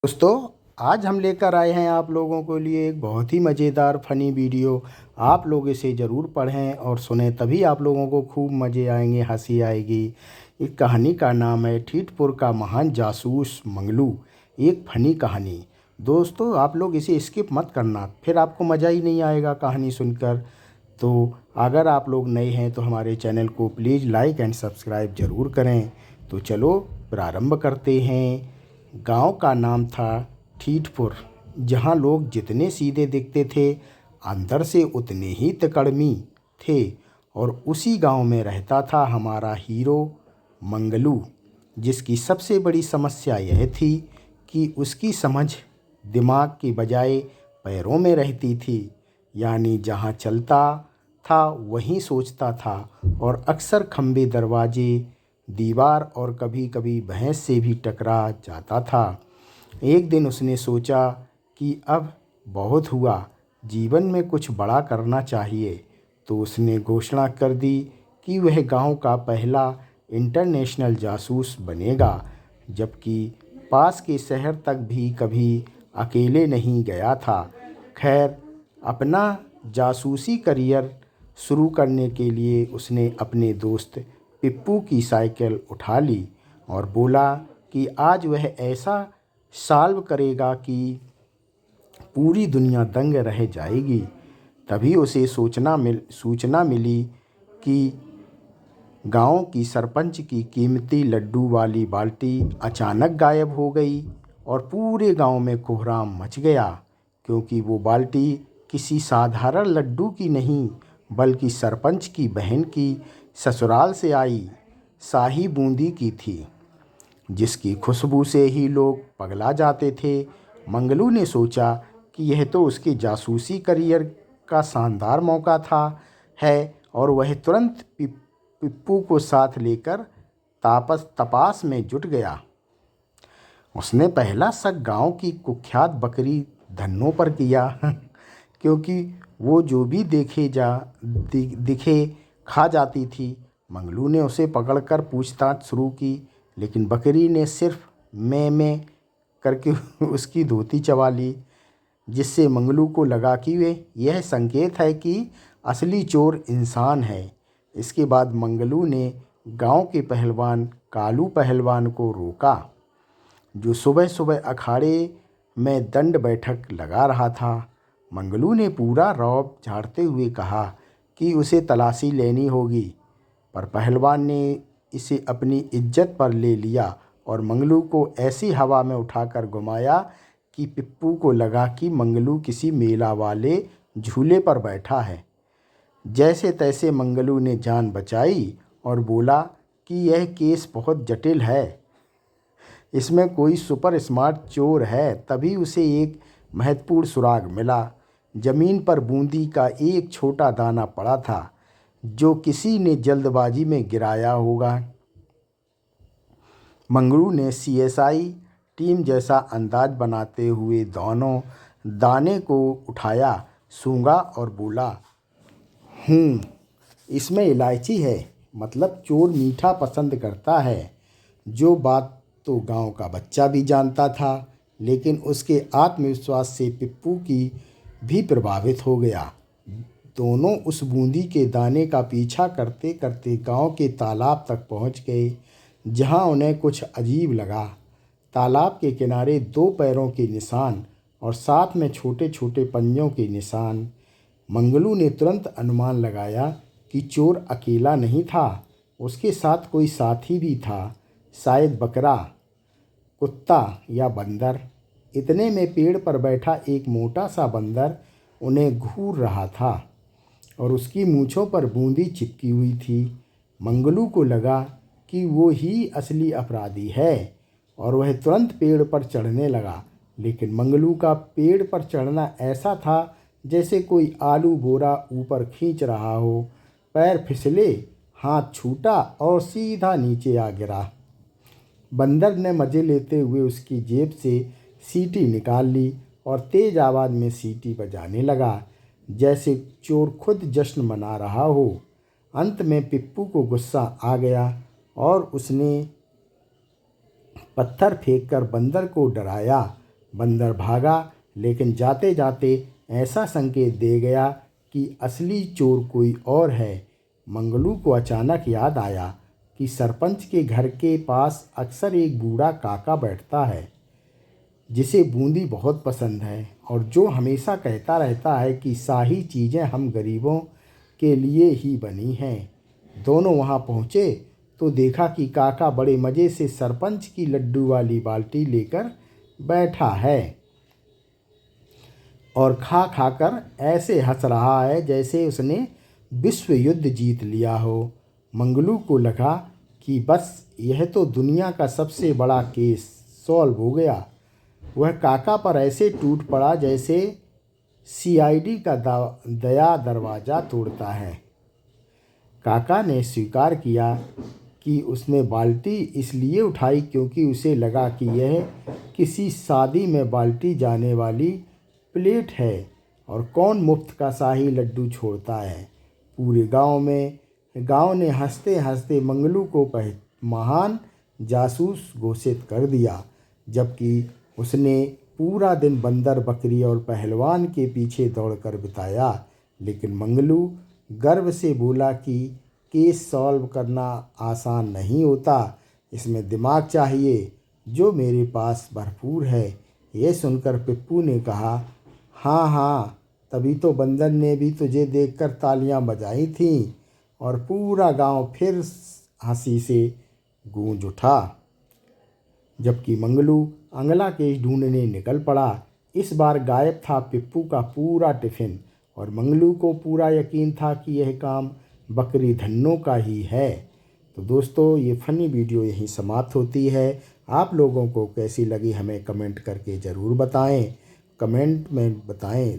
दोस्तों, आज हम लेकर आए हैं आप लोगों के लिए एक बहुत ही मज़ेदार फ़नी वीडियो। आप लोग इसे ज़रूर पढ़ें और सुनें, तभी आप लोगों को खूब मज़े आएंगे, हंसी आएगी। इस कहानी का नाम है ठीठपुर का महान जासूस मंगलू। एक फ़नी कहानी। दोस्तों, आप लोग इसे स्किप मत करना, फिर आपको मज़ा ही नहीं आएगा कहानी सुनकर। तो अगर आप लोग नए हैं तो हमारे चैनल को प्लीज़ लाइक एंड सब्सक्राइब ज़रूर करें। तो चलो प्रारंभ करते हैं। गांव का नाम था ठीठपुर, जहां लोग जितने सीधे दिखते थे अंदर से उतने ही तिकड़मी थे। और उसी गांव में रहता था हमारा हीरो मंगलू, जिसकी सबसे बड़ी समस्या यह थी कि उसकी समझ दिमाग की बजाय पैरों में रहती थी। यानी जहां चलता था वहीं सोचता था, और अक्सर खंबे, दरवाजे, दीवार और कभी-कभी भैंस से भी टकरा जाता था। एक दिन उसने सोचा कि अब बहुत हुआ, जीवन में कुछ बड़ा करना चाहिए। तो उसने घोषणा कर दी कि वह गांव का पहला इंटरनेशनल जासूस बनेगा, जबकि पास के शहर तक भी कभी अकेले नहीं गया था। खैर, अपना जासूसी करियर शुरू करने के लिए उसने अपने दोस्त पिप्पू की साइकिल उठा ली और बोला कि आज वह ऐसा सॉल्व करेगा कि पूरी दुनिया दंग रह जाएगी। तभी उसे सूचना मिली कि गांव की सरपंच की कीमती लड्डू वाली बाल्टी अचानक गायब हो गई और पूरे गांव में कोहराम मच गया, क्योंकि वो बाल्टी किसी साधारण लड्डू की नहीं, बल्कि सरपंच की बहन की ससुराल से आई शाही बूंदी की थी, जिसकी खुशबू से ही लोग पगला जाते थे। मंगलू ने सोचा कि यह तो उसके जासूसी करियर का शानदार मौका था है, और वह तुरंत पिप्पू को साथ लेकर तपास में जुट गया। उसने पहला शक गांव की कुख्यात बकरी धन्नों पर किया क्योंकि वो जो भी दिखे खा जाती थी। मंगलू ने उसे पकड़कर पूछताछ शुरू की, लेकिन बकरी ने सिर्फ मैं करके उसकी धोती चबा ली, जिससे मंगलू को लगा कि वे यह संकेत है कि असली चोर इंसान है। इसके बाद मंगलू ने गांव के पहलवान कालू पहलवान को रोका, जो सुबह सुबह अखाड़े में दंड बैठक लगा रहा था। मंगलू ने पूरा रौब झाड़ते हुए कहा कि उसे तलाशी लेनी होगी, पर पहलवान ने इसे अपनी इज्जत पर ले लिया और मंगलू को ऐसी हवा में उठाकर घुमाया कि पिप्पू को लगा कि मंगलू किसी मेला वाले झूले पर बैठा है। जैसे तैसे मंगलू ने जान बचाई और बोला कि यह केस बहुत जटिल है, इसमें कोई सुपर स्मार्ट चोर है। तभी उसे एक महत्वपूर्ण सुराग मिला। जमीन पर बूंदी का एक छोटा दाना पड़ा था, जो किसी ने जल्दबाजी में गिराया होगा। मंगलू ने सीएसआई टीम जैसा अंदाज बनाते हुए दोनों दाने को उठाया, सूंघा और बोला, इसमें इलायची है, मतलब चोर मीठा पसंद करता है। जो बात तो गांव का बच्चा भी जानता था, लेकिन उसके आत्मविश्वास से पिप्पू की भी प्रभावित हो गया। दोनों उस बूंदी के दाने का पीछा करते करते गांव के तालाब तक पहुंच गए, जहां उन्हें कुछ अजीब लगा। तालाब के किनारे दो पैरों के निशान और साथ में छोटे छोटे पंजों के निशान। मंगलू ने तुरंत अनुमान लगाया कि चोर अकेला नहीं था, उसके साथ कोई साथी भी था, शायद बकरा, कुत्ता या बंदर। इतने में पेड़ पर बैठा एक मोटा सा बंदर उन्हें घूर रहा था और उसकी मूंछों पर बूंदी चिपकी हुई थी। मंगलू को लगा कि वो ही असली अपराधी है और वह तुरंत पेड़ पर चढ़ने लगा। लेकिन मंगलू का पेड़ पर चढ़ना ऐसा था जैसे कोई आलू बोरा ऊपर खींच रहा हो। पैर फिसले, हाथ छूटा और सीधा नीचे आ गिरा। बंदर ने मज़े लेते हुए उसकी जेब से सीटी निकाल ली और तेज आवाज़ में सीटी बजाने लगा, जैसे चोर खुद जश्न मना रहा हो। अंत में पिप्पू को गुस्सा आ गया और उसने पत्थर फेंककर बंदर को डराया। बंदर भागा, लेकिन जाते जाते ऐसा संकेत दे गया कि असली चोर कोई और है। मंगलू को अचानक याद आया कि सरपंच के घर के पास अक्सर एक बूढ़ा काका बैठता है, जिसे बूंदी बहुत पसंद है और जो हमेशा कहता रहता है कि शाही चीज़ें हम गरीबों के लिए ही बनी हैं। दोनों वहां पहुंचे तो देखा कि काका बड़े मज़े से सरपंच की लड्डू वाली बाल्टी लेकर बैठा है और खा खाकर ऐसे हंस रहा है जैसे उसने विश्व युद्ध जीत लिया हो। मंगलू को लगा कि बस यह तो दुनिया का सबसे बड़ा केस सॉल्व हो गया। वह काका पर ऐसे टूट पड़ा जैसे सीआईडी का दया दरवाज़ा तोड़ता है। काका ने स्वीकार किया कि उसने बाल्टी इसलिए उठाई क्योंकि उसे लगा कि यह किसी शादी में बाल्टी जाने वाली प्लेट है और कौन मुफ्त का शाही लड्डू छोड़ता है। पूरे गांव ने हंसते हंसते मंगलू को महान जासूस घोषित कर दिया, जबकि उसने पूरा दिन बंदर, बकरी और पहलवान के पीछे दौड़कर बिताया। लेकिन मंगलू गर्व से बोला कि केस सॉल्व करना आसान नहीं होता, इसमें दिमाग चाहिए, जो मेरे पास भरपूर है। यह सुनकर पिप्पू ने कहा, हाँ हाँ, तभी तो बंदर ने भी तुझे देखकर तालियां बजाई थीं और पूरा गांव फिर हंसी से गूंज उठा। जबकि मंगलू अगला केस ढूंढने निकल पड़ा। इस बार गायब था पिप्पू का पूरा टिफ़िन और मंगलू को पूरा यकीन था कि यह काम बकरी धन्नो का ही है। तो दोस्तों, ये फ़नी वीडियो यहीं समाप्त होती है। आप लोगों को कैसी लगी हमें कमेंट करके ज़रूर बताएं। कमेंट में बताएं